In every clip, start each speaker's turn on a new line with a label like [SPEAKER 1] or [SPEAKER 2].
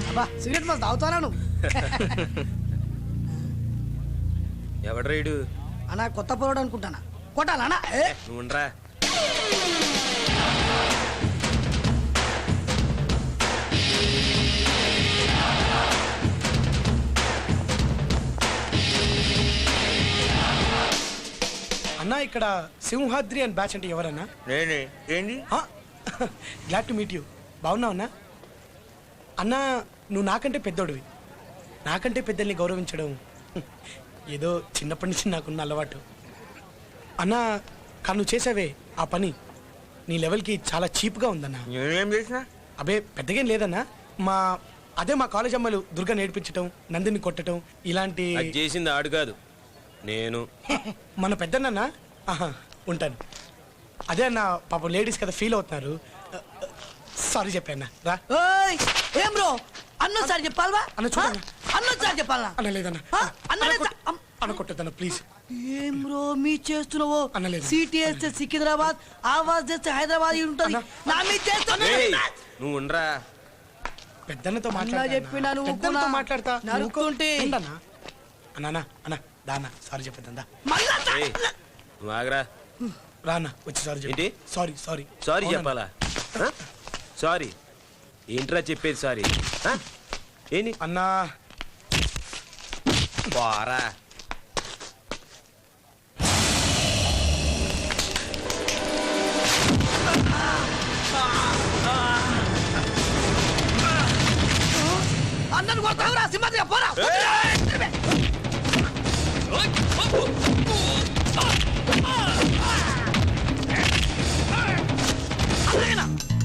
[SPEAKER 1] అబ్బా సిగరెట్ మస్తు తాగుతాను.
[SPEAKER 2] ఎవడు రైడు
[SPEAKER 1] అన్నా కొత్త పొరడు అనుకుంటానా. కొట్టాలన్నా
[SPEAKER 2] నువ్వురా.
[SPEAKER 3] అన్నా ఇక్కడ సింహాద్రి అండ్ బ్యాచ్ అంటే ఎవరన్నా?
[SPEAKER 2] నేనే. ఏంటి?
[SPEAKER 3] Glad to meet you. బాగున్నావు అన్నా? అన్నా నువ్వు నాకంటే పెద్దోడివి. నాకంటే పెద్దల్ని గౌరవించడం ఏదో చిన్నప్పటి నుంచి నాకున్న అలవాటు. అన్నా కానీ నువ్వు చేసావే ఆ పని నీ లెవెల్కి చాలా చీప్గా ఉందన్నా.
[SPEAKER 2] నేనేం చేసినా?
[SPEAKER 3] అబే పెద్దగేం లేదన్నా. మా కాలేజ్ అమ్మాయిలు దుర్గా నేర్పించటం, నందిని కొట్టడం ఇలాంటి
[SPEAKER 2] చేసింది ఆడు కాదు నేను.
[SPEAKER 3] మన పెద్దన్నా ఉంటాను. అదే అన్న పాపం లేడీస్ కదా ఫీల్ అవుతున్నారు. సారీ చెప్పాను రా.
[SPEAKER 1] ఏం బ్రో అన్నోసారి చెప్పాలవా?
[SPEAKER 3] అన్న చూడన్నా.
[SPEAKER 1] అన్నోసారి చెప్పాలనా?
[SPEAKER 3] అన్న లేదన్నా. అన్న కొట్టద్దన్న ప్లీజ్.
[SPEAKER 1] ఏం బ్రో మీ చేస్తున్నావు?
[SPEAKER 3] అనలేదు.
[SPEAKER 1] సిటీ వేస్తే సికింద్రాబాద్, ఆవాజ్ చేస్తే హైదరాబాద్ ఉంటుంది. నా మీ
[SPEAKER 2] నువ్వు ఉండరా.
[SPEAKER 3] పెద్దన్నతో
[SPEAKER 1] చెప్పినా
[SPEAKER 3] పెద్దన్నతో మాట్లాడతా
[SPEAKER 1] నరుక్కుంటే
[SPEAKER 3] అన్నా అన్న దాన్న సారీ చెప్పేద్దా.
[SPEAKER 2] నువ్వు ఆగరా.
[SPEAKER 3] రానా వచ్చి సారీ చెప్పి. సారీ సారీ
[SPEAKER 2] సారీ చెప్పాలా? సారీ ఏంట్రా చెప్పేది? సారీ ఏంటి
[SPEAKER 3] అన్నా?
[SPEAKER 2] బారా
[SPEAKER 1] అన్నను కొడతావురా సింహాద్రి పోరా.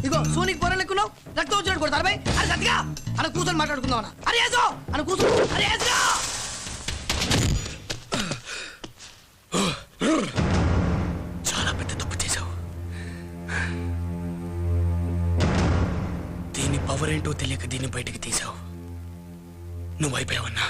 [SPEAKER 1] ఇగో సోనికి పొర లెక్కున్నావు రక్తం వచ్చినట్టు కొడతారు బై. అరే సత్తిగా అన్న కూర్చొని మాట్లాడుకుందాం అన్న. అరే వేసో అన్న కూర్చో. అరే వేసుగా
[SPEAKER 3] చాలా పెద్ద తప్పు చేశావు. దీని పవర్ ఏంటో తెలియక దీన్ని బయటికి తీసావు. నువ్వు అయిపోయావన్నా.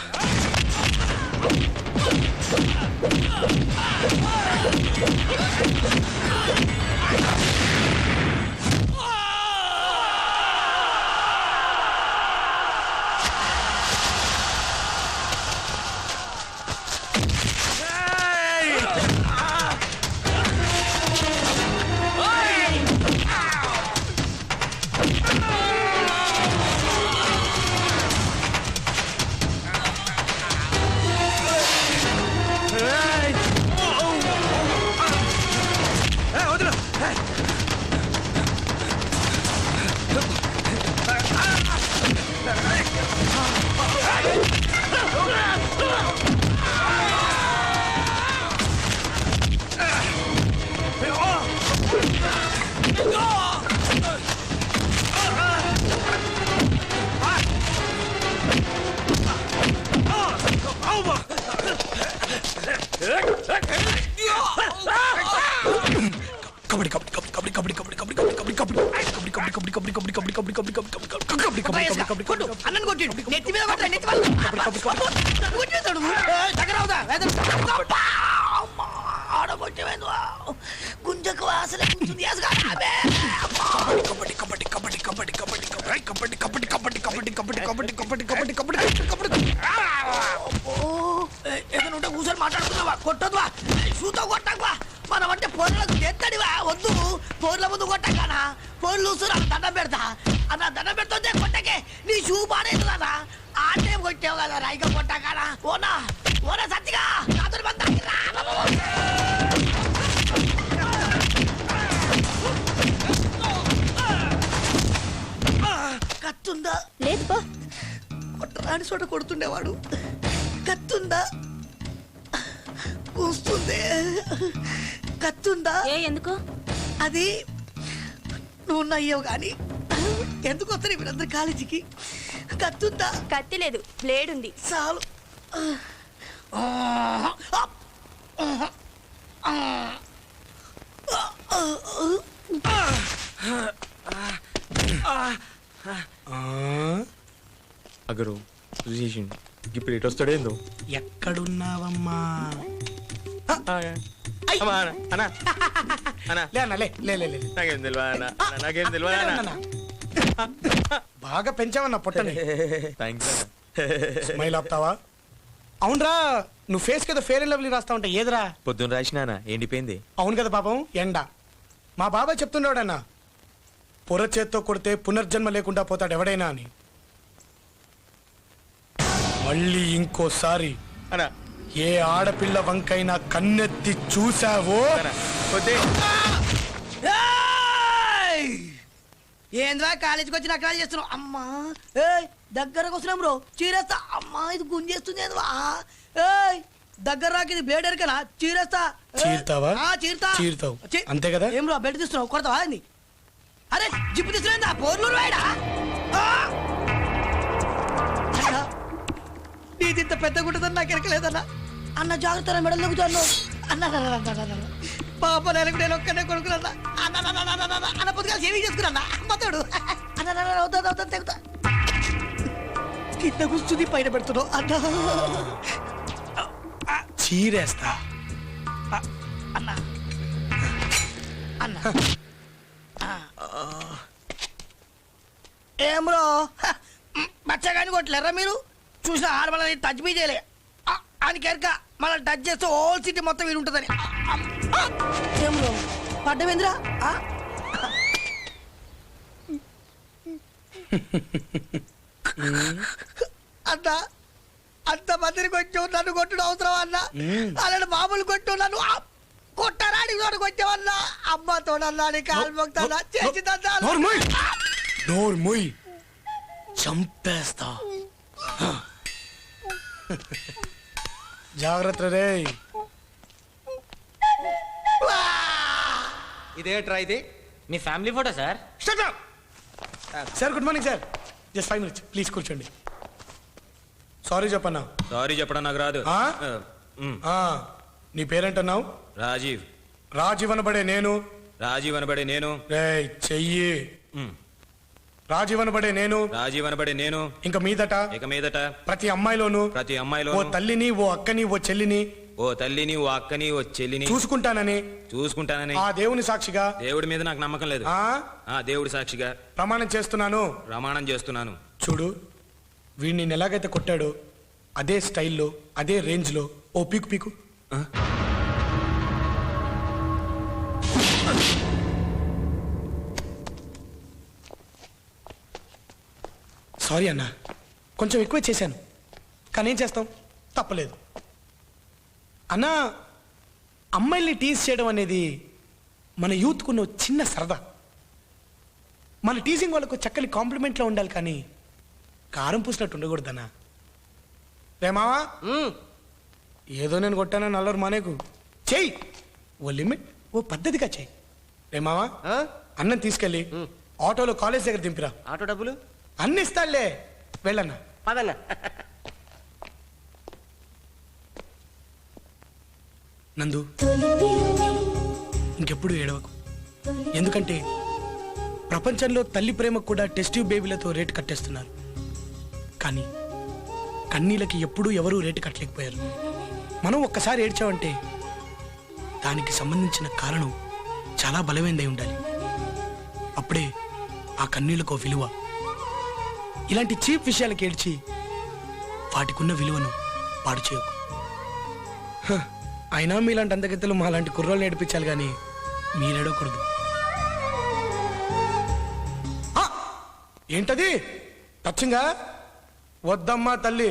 [SPEAKER 1] అన్నను కొట్టిండు నెత్తి మీద కొట్ట. నెత్తి గుంజకు వాసన ఏదైనా కూర్చొని మాట్లాడుతున్నావా? కొట్టదువా షూతో కొట్టకువా. మనం అంటే పోర్లకు ఎత్తడివా వద్దు. పోర్ల ముందు కొట్టకానా? పోర్లు చూస్తున్నా దండం పెడతా అన్న. దండం పెడుతుంటే కొట్టకే నీ షూ పాడేదా? ఆటే కొట్టావు కదా రైక కొట్టకానా? ఓనా ఓనా సత్తిగా నాతో కత్తుందా?
[SPEAKER 4] లేదు పో.
[SPEAKER 1] కొట్టరాని చోట కొడుతుండేవాడు. కత్తుందా? కూస్తుంది. కత్తుందా?
[SPEAKER 4] ఎందుకు?
[SPEAKER 1] అది నువ్వు అయ్యావు కానీ ఎందుకు వస్తారు మీరందరు కాలేజీకి? కత్తుందా?
[SPEAKER 4] కత్తి లేదు, బ్లేడ్ ఉంది.
[SPEAKER 1] చాలు.
[SPEAKER 2] అగరు ఇప్పుడు ఎటు వస్తాడేందో.
[SPEAKER 3] ఎక్కడున్నావమ్మా? ఐ.
[SPEAKER 2] అమ్మా, అన్న అన్న
[SPEAKER 3] లే అన్న లే లే లే లే.
[SPEAKER 2] నాకేం తెలియదు అన్న నాకేం తెలియదు అన్న
[SPEAKER 3] బాగా పెంచావన్న పొట్టని.
[SPEAKER 2] థ్యాంక్స్ అన్న
[SPEAKER 3] స్మైల్ ఆపుతావా? అవునరా, నువ్వు ఫేస్ కదా ఫేర్ అండ్ లవ్లీ రాస్తా ఉంటా ఏదిరా?
[SPEAKER 2] పొద్దున్న రాసినా ఎండిపోయింది.
[SPEAKER 3] అవును కదా పాపం, ఎండ. మా బాబాయ్ చెప్తుండేవాడన్న, పొర చేత్తో కొడితే పునర్జన్మ లేకుండా పోతాడు ఎవడైనా అని. మళ్ళీ ఇంకోసారి
[SPEAKER 2] అన్న
[SPEAKER 3] ఏ ఆడపిల్ల వంకైనా కన్నెత్తి చూసావో
[SPEAKER 2] వద్దే.
[SPEAKER 1] ఏయ్! ఏంద్రా కాలేజీకి వచ్చి నకరాలు చేస్తున్నావు? అమ్మా ఏయ్ దగ్గరకు వస్తున్నాం బ్రో, చీరేస్తా. అమ్మా ఇది గుంజేస్తుంది ఏంద్రా? ఏయ్ దగ్గర రాకి ఇది బ్లేడ్ ఎరకనా? చీరేస్తా. ఏయ్!
[SPEAKER 3] చీరుతావా?
[SPEAKER 1] ఆ, చీరుతా.
[SPEAKER 3] చీరుతావు.
[SPEAKER 1] చీ-
[SPEAKER 3] అంతే కదా?
[SPEAKER 1] ఏం బ్రో బెల్ట్ తీస్తున్నావు? కొడతావా అని? అరే జిప్పు తీసుకురా, పోర్లు రాయడా? నీదింత పెద్ద గుంటుందని నాకు ఎరకలేదన్నా. అన్న జాగ్రత్త, మెడలు నొక్కుతాను అన్న. పాప నెలకు నేను ఒక్కనే కొడుకున్నా అన్న. పొద్దుగా సేవింగ్ చేసుకున్నా అమ్మతోడు అన్న. తెగుతా కింద కూర్చుని పైన పెడుతున్నావు అన్న.
[SPEAKER 3] చీరేస్తా.
[SPEAKER 1] అన్న అన్న ఏం బ్రో బచ్చగాని కొట్టలేరా మీరు? చూసిన ఆడవాళ్ళని టచ్ బీ చేయలే అని కెరక మళ్ళీ టచ్ చేస్తే హోల్ సిటీ మొత్తం వీడు ఉంటుందని. ఏం బ్రో పడ్డమేంద్రా? అన్న అంత మందిని కొట్టావు, నన్ను కొట్టడం అవసరం అన్న. అలాంటి మామూలు కొట్టు నన్ను కొట్టరాని చోటుకు వచ్చావన్నా. అమ్మతో నల్లాని కాలు మొక్తానా చేసి
[SPEAKER 3] నోరు మొయ్, చంపేస్తా. జాగ్రత్త రే.
[SPEAKER 4] ఇదేట్రా ఇది? మీ family photo sir.
[SPEAKER 3] Sir good morning sir. Just 5 minutes please కూర్చోండి. సారీ చెప్పన్నా.
[SPEAKER 2] సారీ చెప్పడం నాకు రాదు.
[SPEAKER 3] ఆ?
[SPEAKER 2] ఉమ్.
[SPEAKER 3] నీ పేరేంటన్నావు?
[SPEAKER 2] రాజీవ్.
[SPEAKER 3] రాజీవ్ అనబడే నేను.
[SPEAKER 2] రాజీవ్ అనబడే నేను.
[SPEAKER 3] రే చెయ్యి.
[SPEAKER 2] ఉమ్.
[SPEAKER 3] రాజీవ్ అనబడే నేను.
[SPEAKER 2] రాజీవ్ అనబడే నేను.
[SPEAKER 3] ఇంక మీదట
[SPEAKER 2] ఇక మీదట
[SPEAKER 3] ప్రతి అమ్మాయిలోను
[SPEAKER 2] ప్రతి
[SPEAKER 3] ఓ
[SPEAKER 2] అమ్మాయిలోనూ
[SPEAKER 3] తల్లిని, ఓ అక్కని, ఓ చెల్లిని
[SPEAKER 2] ఓ తల్లిని, ఓ అక్కని, ఓ చెల్లిని
[SPEAKER 3] చూసుకుంటానని
[SPEAKER 2] చూసుకుంటానని
[SPEAKER 3] ఆ దేవుని సాక్షిగా
[SPEAKER 2] దేవుడి మీద నాకు నమ్మకం లేదు. దేవుడి సాక్షిగా
[SPEAKER 3] ప్రమాణం చేస్తున్నాను.
[SPEAKER 2] ప్రమాణం చేస్తున్నాను.
[SPEAKER 3] చూడు, వీడిని నేను ఎలాగైతే కొట్టాడో అదే స్టైల్లో, అదే రేంజ్లో ఓ పీకు పీకు. సారీ అన్న, కొంచెం ఎక్కువ చేశాను, కానీ ఏం చేస్తాం, తప్పలేదు. అన్నా, అమ్మాయిల్ని టీజ్ చేయడం అనేది మన యూత్కున్న చిన్న సరదా. మన టీజింగ్ వాళ్ళకు చక్కని కాంప్లిమెంట్లో ఉండాలి, కానీ కారం పూసినట్టు ఉండకూడదన్నా. రేమావా, ఏదో నేను కొట్టానని నల్లరు మానేకు. చెయ్యి, ఓ లిమిట్, ఓ పద్ధతిగా చెయ్యి. రేమావా, అన్నం తీసుకెళ్ళి ఆటోలో కాలేజ్ దగ్గర దింపిరా.
[SPEAKER 4] ఆటో డబ్బులు
[SPEAKER 3] అన్ని ఇస్తాడులే, వెళ్ళన్నా.
[SPEAKER 4] పదన్నా.
[SPEAKER 3] నందు, ఇంకెప్పుడు ఏడవకు. ఎందుకంటే ప్రపంచంలో తల్లి ప్రేమకు కూడా టెస్ట్ ట్యూబ్ బేబీలతో రేటు కట్టేస్తున్నారు, కానీ కన్నీళ్ళకి ఎప్పుడూ ఎవరూ రేటు కట్టలేకపోయారు. మనం ఒక్కసారి ఏడ్చామంటే దానికి సంబంధించిన కారణం చాలా బలమైనదై ఉండాలి. అప్పుడే ఆ కన్నీళ్ళకు విలువ. ఇలాంటి చీప్ విషయాలకు ఏడ్చి వాటికున్న విలువను పాడు చేయకు. అయినా మీలాంటి అందగత్తెలు మాలాంటి కుర్రోళ్ళు నేర్పించాలి, కానీ మీరేడకూడదు. ఏంటది టచ్చింగా? వద్దమ్మా తల్లి,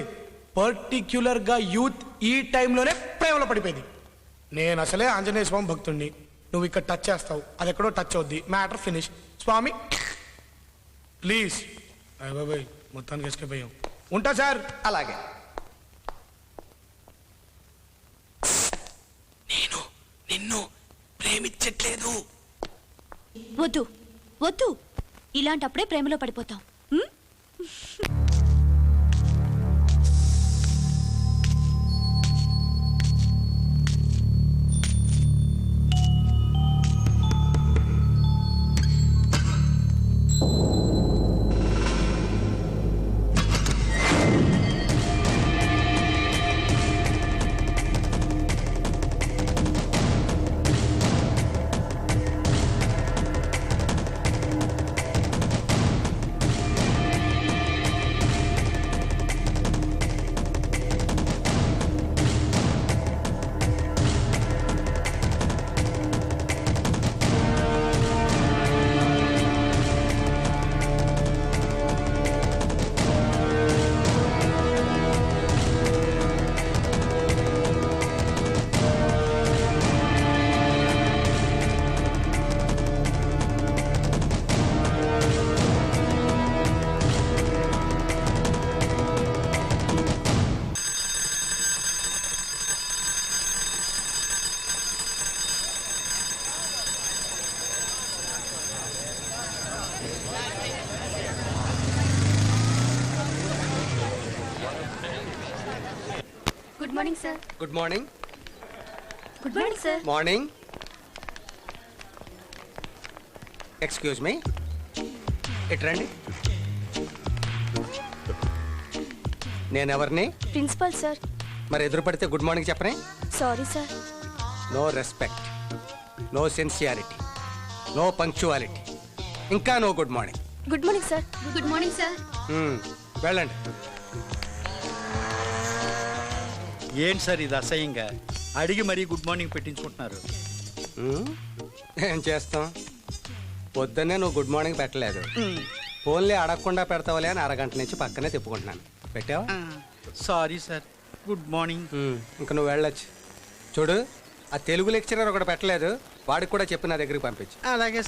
[SPEAKER 3] పర్టిక్యులర్గా యూత్ ఈ టైంలోనే ప్రేమలో పడిపోయింది. నేను అసలే ఆంజనేయ స్వామి భక్తుడిని, నువ్వు ఇక్కడ టచ్ చేస్తావు, అది ఎక్కడో టచ్ అవుద్ది, మ్యాటర్ ఫినిష్. Swamy please. అయ్య బాబాయ్, మొత్తానికి ఎస్కేపోయాం. ఉంటా సార్.
[SPEAKER 4] అలాగే.
[SPEAKER 3] నేను నిన్ను ప్రేమించట్లేదు.
[SPEAKER 5] వద్దు వద్దు, ఇలాంటప్పుడే ప్రేమలో పడిపోతాం. Morning sir.
[SPEAKER 6] Good morning.
[SPEAKER 5] Good morning sir.
[SPEAKER 6] Morning. Excuse me, ఇటు రండి. నేనెవరిని?
[SPEAKER 5] Principal sir.
[SPEAKER 6] మరి ఎదురు పడితే గుడ్ మార్నింగ్ చెప్పనే?
[SPEAKER 5] Sorry sir.
[SPEAKER 6] No respect, no sincerity, no punctuality, ఇంకా no good morning.
[SPEAKER 5] Good morning sir. Good morning sir.
[SPEAKER 6] వెళ్ళండి.
[SPEAKER 7] ఏంటి సార్ ఇది అసహ్యంగా అడిగి మరీ గుడ్ మార్నింగ్ పెట్టించుకుంటున్నారు?
[SPEAKER 6] ఏం చేస్తాం, పొద్దున్నే నువ్వు గుడ్ మార్నింగ్ పెట్టలేదు. ఫోన్లే అడగకుండా పెడతావులే అని అరగంట నుంచి పక్కనే తిప్పుకుంటున్నాను. పెట్టావా?
[SPEAKER 7] Sorry sir, good morning.
[SPEAKER 6] ఇంకా నువ్వు వెళ్ళొచ్చు. చూడు, ఆ తెలుగు లెక్చరర్ ఒకటి పెట్టలేదు, వాడికి కూడా చెప్పి నా దగ్గరికి పంపించు.
[SPEAKER 7] అలాగే